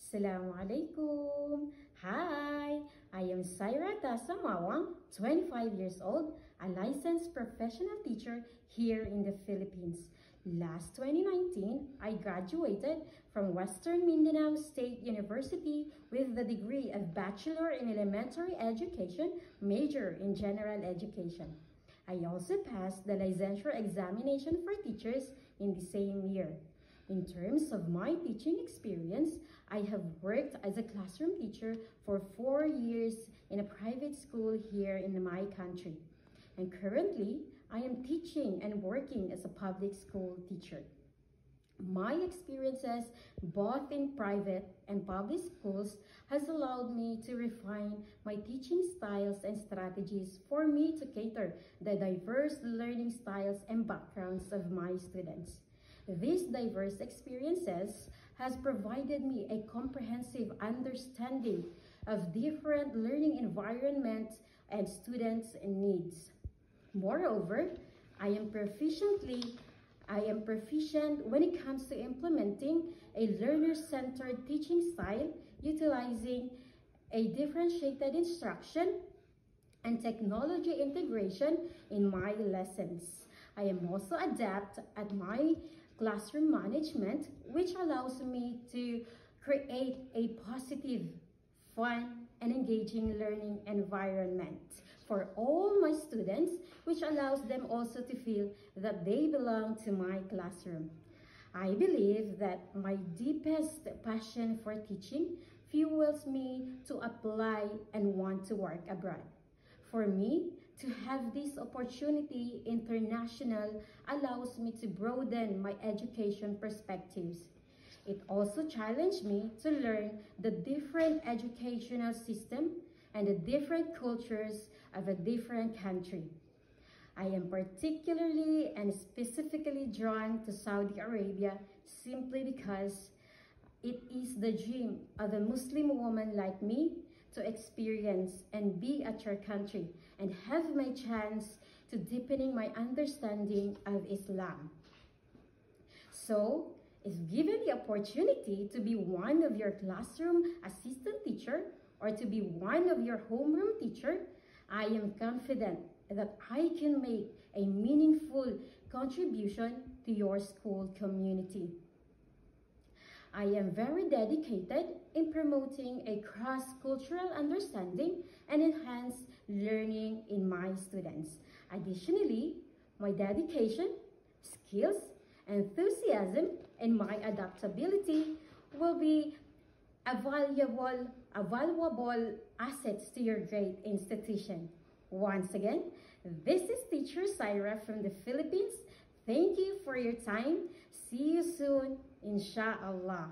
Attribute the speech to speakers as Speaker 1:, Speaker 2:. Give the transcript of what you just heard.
Speaker 1: Assalamu alaikum. Hi, I am Saira Tasamawang, 25 years old, a licensed professional teacher here in the Philippines. Last 2019, I graduated from Western Mindanao State University with the degree of Bachelor in Elementary Education, major in General Education. I also passed the licensure examination for teachers in the same year. In terms of my teaching experience, I have worked as a classroom teacher for 4 years in a private school here in my country. And currently, I am teaching and working as a public school teacher. My experiences, both in private and public schools, has allowed me to refine my teaching styles and strategies for me to cater the diverse learning styles and backgrounds of my students. These diverse experiences has provided me a comprehensive understanding of different learning environments and students' needs. Moreover, I am proficient when it comes to implementing a learner-centered teaching style, utilizing a differentiated instruction and technology integration in my lessons. I am also adept at my classroom management, which allows me to create a positive, fun, and engaging learning environment for all my students, which allows them also to feel that they belong to my classroom. I believe that my deepest passion for teaching fuels me to apply and want to work abroad. For me, to have this opportunity international allows me to broaden my education perspectives. It also challenged me to learn the different educational system and the different cultures of a different country. I am particularly and specifically drawn to Saudi Arabia simply because it is the dream of a Muslim woman like me to experience and be at your country and have my chance to deepening my understanding of Islam. So, if given the opportunity to be one of your classroom assistant teacher or to be one of your homeroom teacher, I am confident that I can make a meaningful contribution to your school community. I am very dedicated in promoting a cross-cultural understanding and enhanced learning in my students. Additionally, my dedication, skills, enthusiasm, and my adaptability will be valuable assets to your great institution. Once again, this is Teacher Saira from the Philippines. Thank you for your time. See you soon, inshallah.